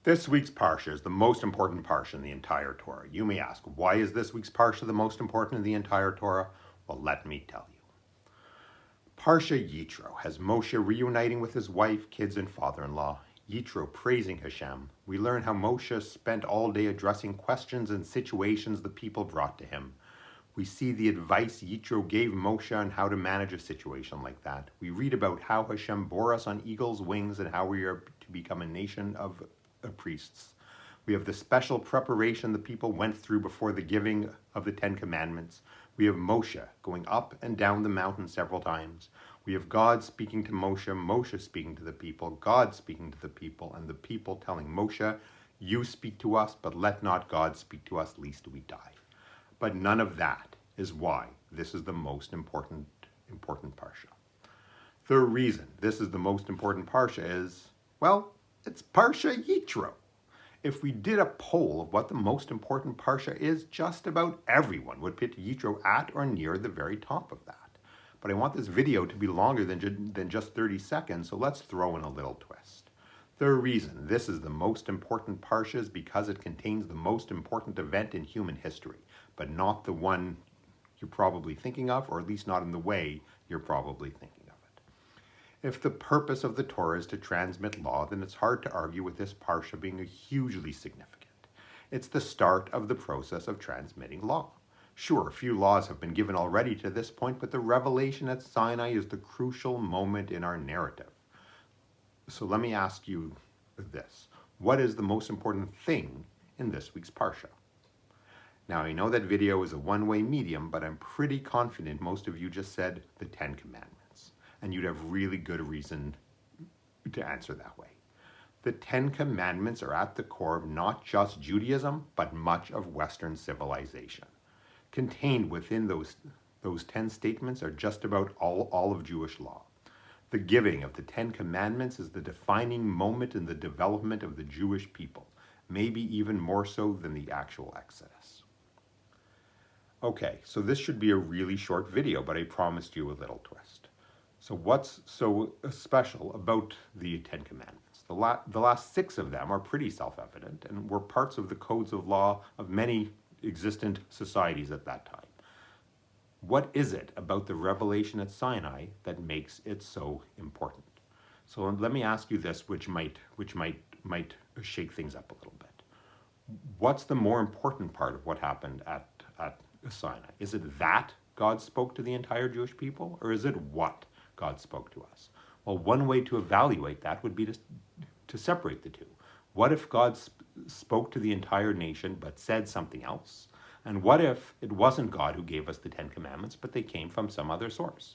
This week's parashah is the most important parashah in the entire Torah. You may ask, why is this week's parashah the most important in the entire Torah? Well, let me tell you. Parashah Yitro has Moshe reuniting with his wife, kids, and father-in-law. Yitro praising Hashem. We learn how Moshe spent all day addressing questions and situations the people brought to him. We see the advice Yitro gave Moshe on how to manage a situation like that. We read about how Hashem bore us on eagle's wings and how we are to become a nation of priests. We have the special preparation the people went through before the giving of the 10 Commandments. We have Moshe going up and down the mountain several times. We have God speaking to Moshe, Moshe speaking to the people, God speaking to the people, and the people telling Moshe, you speak to us, but let not God speak to us, lest we die. But none of that is why this is the most important parsha. The reason this is the most important parsha is, well, it's Parsha Yitro. If we did a poll of what the most important parsha is, just about everyone would put Yitro at or near the very top of that. But I want this video to be longer than just 30 seconds, so let's throw in a little twist. The reason this is the most important parsha is because it contains the most important event in human history, but not the one you're probably thinking of, or at least not in the way you're probably thinking of it. If the purpose of the Torah is to transmit law, then it's hard to argue with this parsha being hugely significant. It's the start of the process of transmitting law. Sure, a few laws have been given already to this point, but the revelation at Sinai is the crucial moment in our narrative. So let me ask you this. What is the most important thing in this week's parsha? Now, I know that video is a one-way medium, but I'm pretty confident most of you just said the 10 Commandments. And you'd have really good reason to answer that way. The 10 Commandments are at the core of not just Judaism, but much of Western civilization. Contained within those 10 statements are just about all of Jewish law. The giving of the 10 Commandments is the defining moment in the development of the Jewish people, maybe even more so than the actual Exodus. Okay, so this should be a really short video, but I promised you a little twist. So what's so special about the 10 Commandments? The last 6 of them are pretty self-evident and were parts of the codes of law of many existent societies at that time. What is it about the revelation at Sinai that makes it so important? So let me ask you this, which might shake things up a little bit. What's the more important part of what happened at Sinai? Is it that God spoke to the entire Jewish people, or is it what God spoke to us? Well, one way to evaluate that would be to separate the two. What if God spoke to the entire nation but said something else? And what if it wasn't God who gave us the 10 Commandments, but they came from some other source?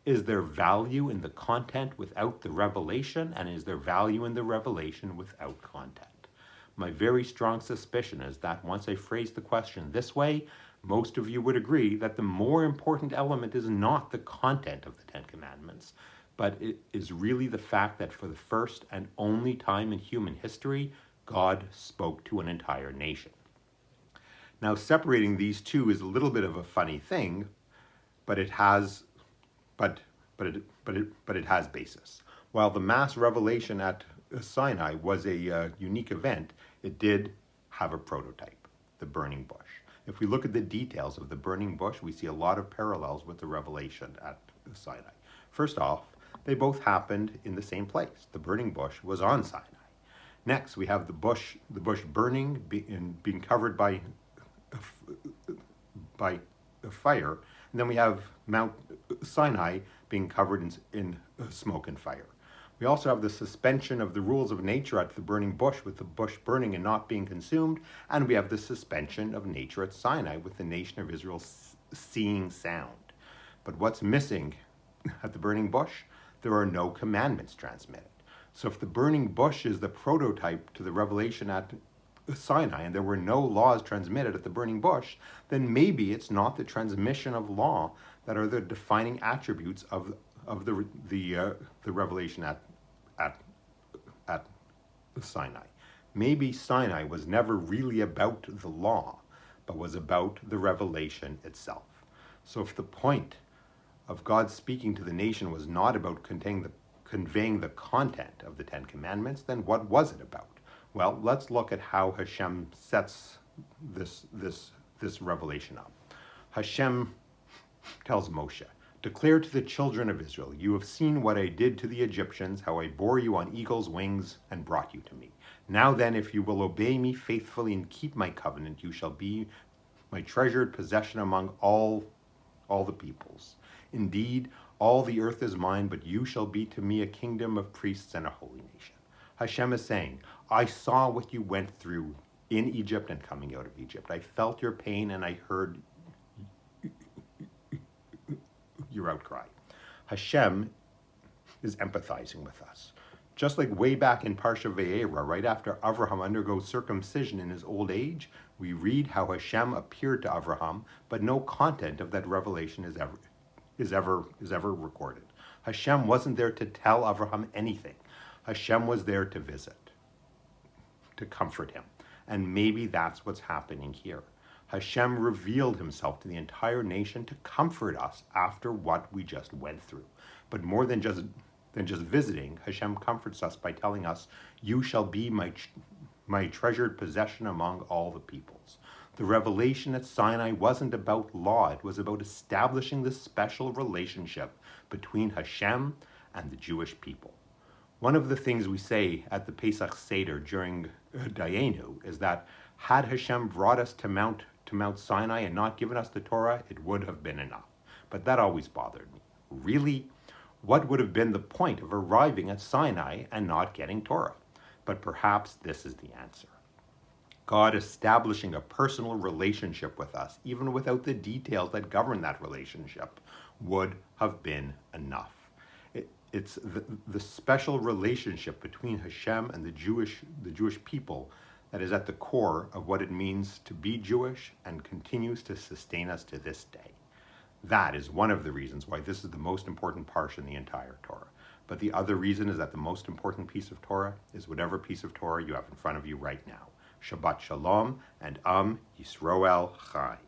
Is there value in the content without the revelation, and is there value in the revelation without content? My very strong suspicion is that once I phrase the question this way, most of you would agree that the more important element is not the content of the 10 Commandments, but it is really the fact that for the first and only time in human history, God spoke to an entire nation. Now, separating these two is a little bit of a funny thing, but it has basis. While the mass revelation at Sinai was a unique event, it did have a prototype, the burning bush. If we look at the details of the burning bush, we see a lot of parallels with the revelation at Sinai. First off, they both happened in the same place. The burning bush was on Sinai. Next, we have the bush burning and being covered by a fire, and then we have Mount Sinai being covered in smoke and fire. We also have the suspension of the rules of nature at the burning bush, with the bush burning and not being consumed, and we have the suspension of nature at Sinai with the nation of Israel seeing sound. But what's missing at the burning bush? There are no commandments transmitted. So if the burning bush is the prototype to the revelation at Sinai, and there were no laws transmitted at the burning bush, then maybe it's not the transmission of law that are the defining attributes of the revelation at Sinai. Maybe Sinai was never really about the law, but was about the revelation itself. So if the point of God speaking to the nation was not about conveying the content of the 10 Commandments, then what was it about? Well, let's look at how Hashem sets this revelation up. Hashem tells Moshe, "Declare to the children of Israel, you have seen what I did to the Egyptians, how I bore you on eagle's wings and brought you to me. Now then, if you will obey me faithfully and keep my covenant, you shall be my treasured possession among all the peoples. Indeed, all the earth is mine, but you shall be to me a kingdom of priests and a holy nation." Hashem is saying, I saw what you went through in Egypt and coming out of Egypt. I felt your pain and I heard your outcry. Hashem is empathizing with us. Just like way back in Parashah Vayera, right after Avraham undergoes circumcision in his old age, we read how Hashem appeared to Avraham, but no content of that revelation is ever recorded. Hashem wasn't there to tell Avraham anything. Hashem was there to visit, to comfort him. And maybe that's what's happening here. Hashem revealed himself to the entire nation to comfort us after what we just went through. But more than just visiting, Hashem comforts us by telling us, you shall be my treasured possession among all the peoples. The revelation at Sinai wasn't about law. It was about establishing this special relationship between Hashem and the Jewish people. One of the things we say at the Pesach Seder during Dayenu is that had Hashem brought us to Mount Sinai and not given us the Torah, it would have been enough. But that always bothered me. Really? What would have been the point of arriving at Sinai and not getting Torah? But perhaps this is the answer. God establishing a personal relationship with us, even without the details that govern that relationship, would have been enough. It's the special relationship between Hashem and the Jewish people that is at the core of what it means to be Jewish and continues to sustain us to this day. That is one of the reasons why this is the most important parsha in the entire Torah. But the other reason is that the most important piece of Torah is whatever piece of Torah you have in front of you right now. Shabbat Shalom and Yisroel Chai.